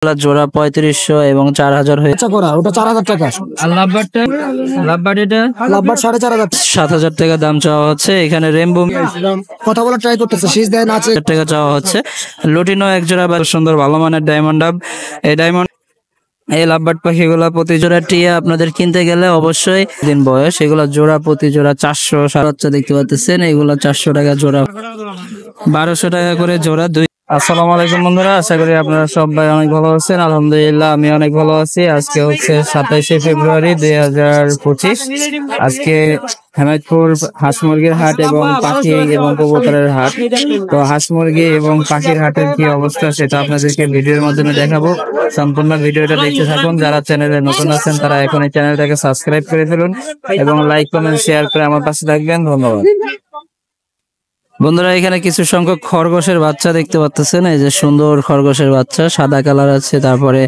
জোড়া 3500 এবং 4000 হয়ে ওটা 4000 টাকা। আর লাভবার্ড এটা লাভবার 4500 7000 টাকা দাম চাওয়া হচ্ছে। এখানে রেমবো কথা বলা ট্রাই করতেছে, শীষ দেয় না আছে টাকা চাওয়া হচ্ছে। লুটিনো এক জোড়া বা সুন্দর ভালো মানের ডায়মন্ড ডাব। এই ডায়মন্ড এই লাভবার্ড পাখিগুলা প্রতি জোড়া টিয়া আপনাদের কিনতে গেলে অবশ্যই দিন বয়স, এগুলা জোড়া প্রতি জোড়া 400। বাচ্চা দেখতে পাচ্ছেন এগুলা 400 টাকা জোড়া, 1200 টাকা করে জোড়া। আসসালামু আলাইকুম বন্ধুরা, আশা করি আপনারা সবাই অনেক ভালো আছেন। আলহামদুলিল্লাহ আমি অনেক ভালো আছি। আজকে হচ্ছে 27শে ফেব্রুয়ারি 2025। আজকে হেমায়তপুর হাঁস মুরগির হাট এবং পাখি এবং কবুতরের হাট। তো হাঁস মুরগি এবং পাখির হাটের কি অবস্থা সেটা আপনাদেরকে ভিডিওর মাধ্যমে দেখাবো। সম্পূর্ণ ভিডিওটা দেখতে থাকুন। যারা চ্যানেলে নতুন আছেন তারা এখন এই চ্যানেলটাকে সাবস্ক্রাইব করে ফেলুন এবং লাইক কমেন্ট শেয়ার করে আমার পাশে থাকবেন। ধন্যবাদ বন্ধুরা। এখানে কিছু সংখ্যক খরগোশের বাচ্চা দেখতে পাচ্ছেন। এই যে সুন্দর খরগোশের বাচ্চা, সাদা কালার আছে, তারপরে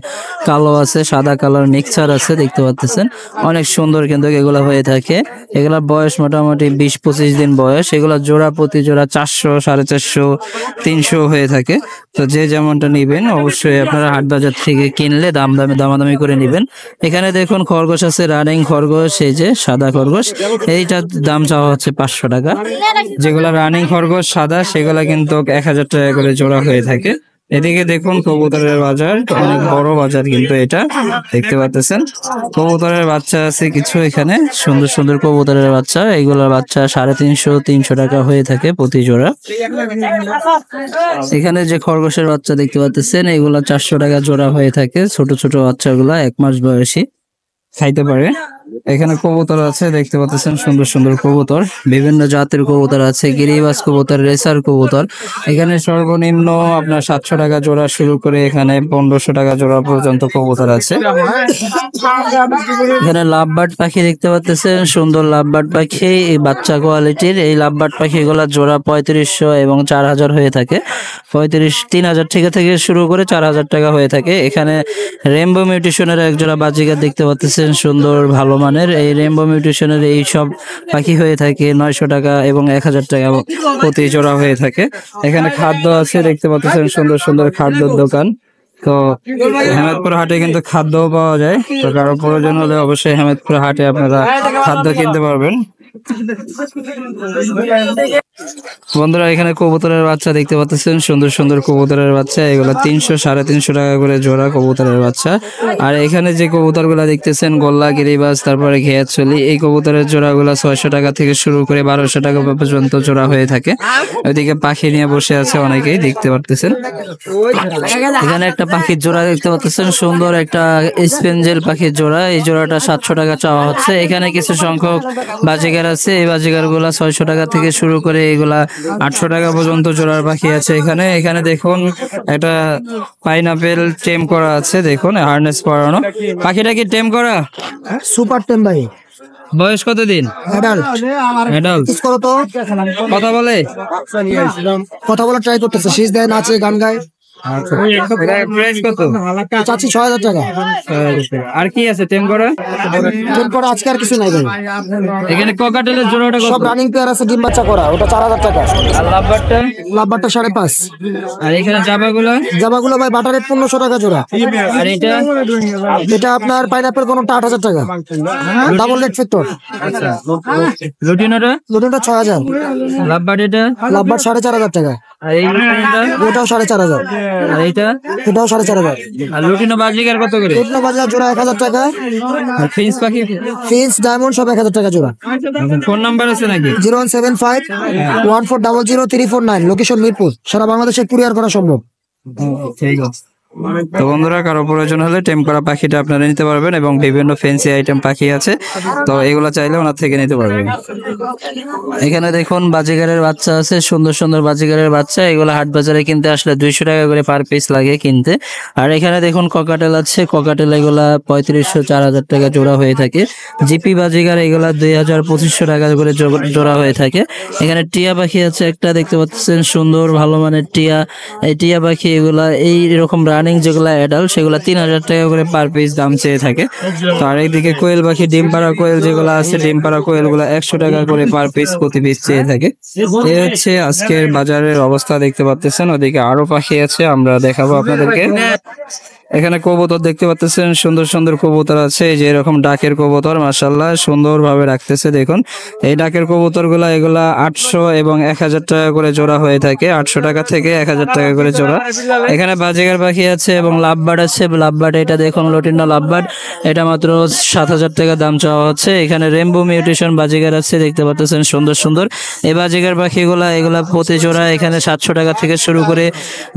কালো আছে, সাদা কালার মিক্সচার আছে দেখতে পাচ্ছেন। অনেক সুন্দর কিন্তু এগুলা হয়ে থাকে। এগুলার বয়স মোটামুটি 20-25 দিন বয়স। এগুলা জোড়া প্রতি জোড়া 400, 450, 300 হয়ে থাকে। তো যে যেমনটা নিবেন অবশ্যই আপনারা হাট বাজার থেকে কিনলে দামাদামি করে নিবেন। এখানে দেখুন খরগোশ আছে, রানিং খরগোশ, এই যে সাদা খরগোশ, এইটার দাম চাওয়া হচ্ছে 500 টাকা। যেগুলা রানিং খরগোশ সাদা সেগুলা কিন্তু 1000 টাকা করে জোড়া হয়ে থাকে। এদিকে দেখুন কবুতরের বাজার, অনেক বড় বাজার কিন্তু এটা দেখতে পাচ্ছেন। কবুতরের বাচ্চা আছে কিছু, এখানে সুন্দর সুন্দর কবুতরের বাচ্চা। এইগুলোর বাচ্চা 350-300 টাকা হয়ে থাকে প্রতি জোড়া। এখানে যে খরগোশের বাচ্চা দেখতে পাচ্ছেন এগুলা 400 টাকা জোড়া হয়ে থাকে। ছোট ছোট বাচ্চাগুলা 1 মাস বয়সী, খাইতে পারে। এখানে কবুতর আছে দেখতে পাচ্ছেন, সুন্দর সুন্দর কবুতর, বিভিন্ন জাতের কবুতর আছে, গিরিবাজ কবুতর, রেসার কবুতর। এখানে সর্বনিম্ন আপনার 700 টাকা জোড়া শুরু করে এখানে 1500 টাকা জোড়া পর্যন্ত কবুতর আছে। এখানে লাভবার্ড পাখি দেখতে পাচ্ছেন, সুন্দর লাভবার্ড পাখি, এই বাচ্চা কোয়ালিটির। এই লাভবার্ড পাখিগুলা জোড়া 3500 এবং 4000 হয়ে থাকে। 3000 থেকে শুরু করে 4000 টাকা হয়ে থাকে। এখানে রেইনবো মিউটেশনের এক জোড়া বাজিগার দেখতে পাচ্ছেন, সুন্দর ভালো মানের। এই রেইনবো মিউটেশনের এই সব পাখি হয়ে থাকে 900 টাকা এবং 1000 টাকা প্রতি জোড়া হয়ে থাকে। এখানে খাদ্য আছে দেখতে পাচ্ছেন, সুন্দর সুন্দর খাদ্যের দোকান। তো হেমায়তপুর হাটে কিন্তু খাদ্যও পাওয়া যায়। তো কারো প্রয়োজন হলে অবশ্যই হেমায়তপুর হাটে আপনারা খাদ্য কিনতে পারবেন। বন্ধুরা এখানে কবুতরের বাচ্চা দেখতে পাচ্ছেন, সুন্দর সুন্দর কবুতরের বাচ্চা। এগুলো 300-350 টাকা করে জোড়া কবুতরের বাচ্চা। আর এখানে যে কবুতর গুলা দেখতেছেন গোল্লা, গিরিবাজ, তারপরে ঘিয়াচলি, এই কবুতরের জোড়া গুলা 600 টাকা থেকে শুরু করে 1200 টাকা পর্যন্ত জোড়া হয়ে থাকে। ওইদিকে পাখি নিয়ে বসে আছে অনেকেই দেখতে পাচ্ছেন। এখানে একটা পাখির জোড়া দেখতে পাচ্ছেন, সুন্দর একটা স্পেঞ্জেল পাখির জোড়া। এই জোড়াটা 700 টাকা চাওয়া হচ্ছে। এখানে কিছু সংখ্যক বাজিগার আছে, এই বাজিগার গুলা 600 টাকা থেকে শুরু করে এগুলা 800 টাকা পর্যন্ত জোড়ার পাখি আছে এখানে। এখানে দেখুন একটা পাইনাপেল টেম করা আছে, দেখুন হার্নেস পরানো। পাখিটা কি টেম করা? সুপার টেম ভাই। বয়স কতদিন? অ্যাডাল্ট। কথা বলে? কথা বলা ট্রাই করতেছে, শীষ দেয় না আছে, গান গায়। প্রাইস কত? চাচ্ছি 6000 টাকা। আর কি আছে টেম করা? টেম করা আজকে আর কিছু নাই ভাই। এখানে ককাটেলের জোড়াটা কত? সব রানিং পেয়ার আছে, ডিম বাচ্চা করা, ওটা 4000 টাকা। আর লাভবারটা? লাভবারটা 5.5। আর এখানে জাবাগুলো? জাবাগুলো ভাই বাটার রেট 1500 টাকা জোড়া। আর এটা? এটা আপনার পাইনাপেল কোনটা 8000 টাকা, ডাবল রেড ফ্যাক্টর। আচ্ছা, লুটিনোটা? লুটিনটা 6000। লাভবার এটা? লাভবার 4500 টাকা। আর এই লুটিনোটা? ওটাও 4500। আর এইটা? এটাও 4500। আর লুটিনো বাজিকার কত করে? লুটিনো বাজার জোড়া 1000 টাকা। আর ফিন্স পাখি? ফিন্স ডায়মন্ড সব 1000 টাকা জোড়া। ফোন নাম্বার আছে নাকি? 0175-1400-349। লোকেশন মিরপুর। সারা বাংলাদেশে কুরিয়ার করা সম্ভব। ঠিক আছে। তো বন্ধুরা কারো প্রয়োজন হলে টেম করা পাখিটা আপনারা নিতে পারবেন এবং বিভিন্ন ফ্যান্সি আইটেম পাখি আছে, তো এগুলো চাইলে ওনার থেকে নিতে পারবেন। এখানে দেখুন বাজিগারের বাচ্চা আছে, সুন্দর সুন্দর বাজিগারের বাচ্চা। এগুলো হাট বাজারে কিনতে আসলে 200 টাকা করে পার পিস লাগে কিনতে। আর এখানে দেখুন ককাটেল আছে, ককাটেল এগুলা 3500-4000 টাকা জোড়া হয়ে থাকে। জিপি বাজিগার এগুলা 2000-2500 টাকা করে জোড়া হয়ে থাকে। এখানে টিয়া পাখি আছে একটা দেখতে পাচ্ছেন, সুন্দর ভালো মানের টিয়া। এই টিয়া পাখি এগুলা এইরকম রানিং যেগুলা অ্যাডাল্ট সেগুলা 3000 টাকা করে পার পিস দাম চেয়ে থাকে। তো আর একদিকে কোয়েল পাখি, ডিম পাড়া কোয়েল যেগুলো আছে, ডিম পাড়া কোয়েল গুলা 100 টাকা করে পার পিস প্রতি পিস চেয়ে থাকে। এই হচ্ছে আজকের বাজারের অবস্থা দেখতে পাচ্ছেন। ওদিকে আরো পাখি আছে, আমরা দেখাবো আপনাদেরকে। এখানে কবুতর দেখতে পাচ্ছেন, সুন্দর সুন্দর কবুতর আছে, এই যে এরকম ডাকের কবুতর মাশাআল্লাহ সুন্দরভাবে রাখতেছে। দেখুন এই ডাকের কবুতরগুলা এগুলা 800 এবং 1000 টাকা করে জোড়া হয়ে থাকে, 800 টাকা থেকে 1000 টাকা করে জোড়া। এখানে বাজিগার পাখি আছে এবং লাভবার্ড আছে। লাভবার্ড এটা দেখুন লটিনো লাভবার্ড, এটা মাত্র 7000 টাকা দাম চাওয়া হচ্ছে। এখানে রেইনবো মিউটেশন বাজিগার আছে দেখতে পাচ্ছেন সুন্দর সুন্দর। এই বাজিগার পাখিগুলা এগুলা প্রতি জোড়া এখানে 700 টাকা থেকে শুরু করে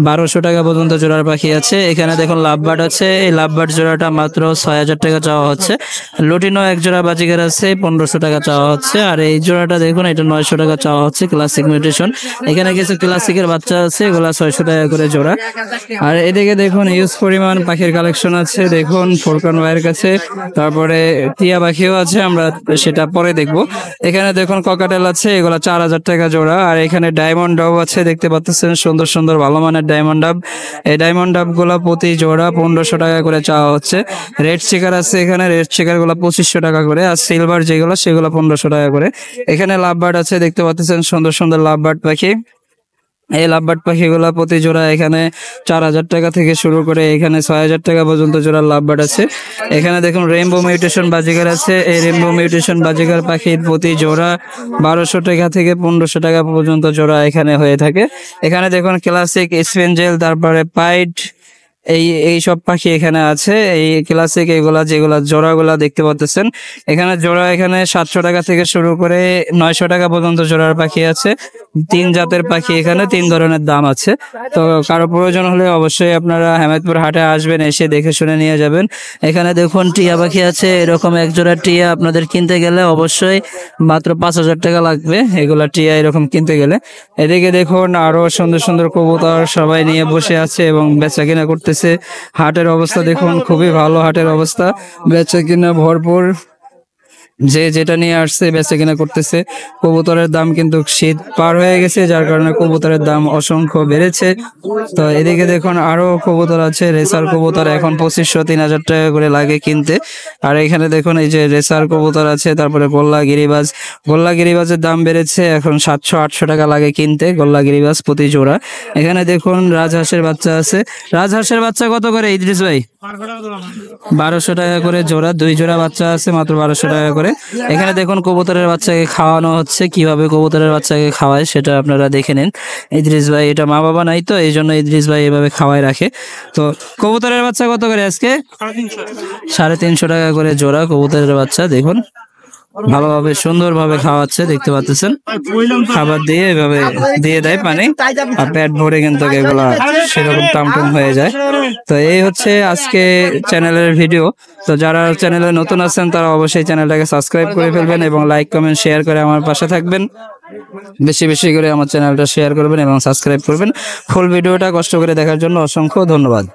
1200 টাকা পর্যন্ত জোড়ার পাখি আছে। এখানে দেখুন লাভবার্ড আছে, এই লাভবার্ড জোড়াটা মাত্র 6000 টাকা চাওয়া হচ্ছে। লুটিনো এক জোড়া বাজিগার আছে 1500 টাকা চাওয়া হচ্ছে। আর এই জোড়াটা দেখুন এটা 900 টাকা চাওয়া হচ্ছে, ক্লাসিক মিউটেশন। এখানে কিছু ক্লাসিকের বাচ্চা আছে, এগুলা 600 টাকা করে জোড়া। আর এদিকে দেখুন ইউজ পরিমাণ পাখির কালেকশন আছে, দেখুন ফোরকান ভাইয়ের কাছে। তারপরে টিয়া পাখিও আছে, আমরা সেটা পরে দেখবো। এখানে দেখুন ককাটেল আছে, এগুলা 4000 টাকা জোড়া। আর এখানে ডায়মন্ড ডাব আছে দেখতে পাচ্ছেন, সুন্দর সুন্দর ভালো মানের ডায়মন্ড ডাব। এই ডায়মন্ড ডাব গুলা প্রতি জোড়া 1500 টাকা করে চাওয়া হচ্ছে। রেড চিকার আছে, এখানে রেড চিকার গুলা 2500 টাকা করে। আর সিলভার যেগুলো সেগুলো 1500 টাকা করে। এখানে লাভবার্ড আছে দেখতে পাচ্ছেন, সুন্দর সুন্দর লাভবার্ড পাখি। এই লাভবার্ড পাখিগুলা প্রতি জোড়া এখানে 4000 টাকা থেকে শুরু করে এখানে 6000 টাকা পর্যন্ত জোড়া লাভবার্ড আছে। এখানে দেখুন রেইনবো মিউটেশন বাজিগার আছে, এই রেইনবো মিউটেশন বাজিগার পাখির প্রতি জোড়া 1200 টাকা থেকে 1500 টাকা পর্যন্ত জোড়া এখানে হয়ে থাকে। এখানে দেখুন ক্লাসিক স্পেঞ্জেল, তারপরে পাইট, এই সব পাখি এখানে আছে। এই ক্লাসিক এগুলা যেগুলা জোড়াগুলা দেখতে পাচ্ছেন, এখানে জোড়া এখানে 700 টাকা থেকে শুরু করে 900 টাকা পর্যন্ত জোড়ার পাখি আছে। 3 জাতের পাখি, এখানে 3 ধরনের দাম আছে। তো কারো প্রয়োজন হলে অবশ্যই আপনারা হেমায়তপুর হাটে আসবেন, এসে দেখে শুনে নিয়ে যাবেন। এখানে দেখুন টিয়া পাখি আছে, এরকম এক জোড়া টিয়া আপনাদের কিনতে গেলে অবশ্যই মাত্র 5000 টাকা লাগবে, এগুলা টিয়া এরকম কিনতে গেলে। এদিকে দেখুন আরো সুন্দর সুন্দর কবুতর সবাই নিয়ে বসে আছে এবং বেচা কিনা করতেছে। হাটের অবস্থা দেখুন খুবই ভালো, হাটের অবস্থা বেচা কিনা ভরপুর, যে যেটা নিয়ে আসছে বেচা কিনা করতেছে। কবুতরের দাম কিন্তু শীত পার হয়ে গেছে, যার কারণে কবুতরের দাম অসংখ্য বেড়েছে। তো এদিকে দেখুন আরো কবুতর আছে, রেসার কবুতর এখন 2500-3000 টাকা করে লাগে কিনতে। আর এখানে দেখুন এই যে রেসার কবুতর আছে, তারপরে গোল্লা গিরিবাজ। গোল্লা গিরিবাজের দাম বেড়েছে, এখন 700-800 টাকা লাগে কিনতে গোল্লা গিরিবাজ প্রতি জোড়া। এখানে দেখুন রাজহাঁসের বাচ্চা আছে, রাজহাঁসের বাচ্চা কত করে ইদ্রিস ভাই? 1200 টাকা করে জোড়া, 2 জোড়া বাচ্চা আছে মাত্র 1200 টাকা করে। এখানে দেখুন কবুতরের বাচ্চাকে খাওয়ানো হচ্ছে, কিভাবে কবুতরের বাচ্চাকে খাওয়ায় সেটা আপনারা দেখে নিন। ইদ্রিস ভাই এটা মা বাবা নাই তো এই জন্য ইদ্রিস ভাই এভাবে খাওয়াই রাখে। তো কবুতরের বাচ্চা কত করে আজকে? 350 টাকা করে জোড়া কবুতরের বাচ্চা। দেখুন ভালোভাবে সুন্দরভাবে খাওয়াচ্ছে দেখতে পাচ্ছেন, খাবার দিয়ে এভাবে দিয়ে দেয় পানি, আর পেট ভরে কিন্তু এগুলা সেরকম টামটুম হয়ে যায়। তো এই হচ্ছে আজকে চ্যানেলের ভিডিও। তো যারা চ্যানেলে নতুন আছেন তারা অবশ্যই চ্যানেলটাকে সাবস্ক্রাইব করে ফেলবেন এবং লাইক কমেন্ট শেয়ার করে আমার পাশে থাকবেন। বেশি বেশি করে আমার চ্যানেলটা শেয়ার করবেন এবং সাবস্ক্রাইব করবেন। ফুল ভিডিওটা কষ্ট করে দেখার জন্য অসংখ্য ধন্যবাদ।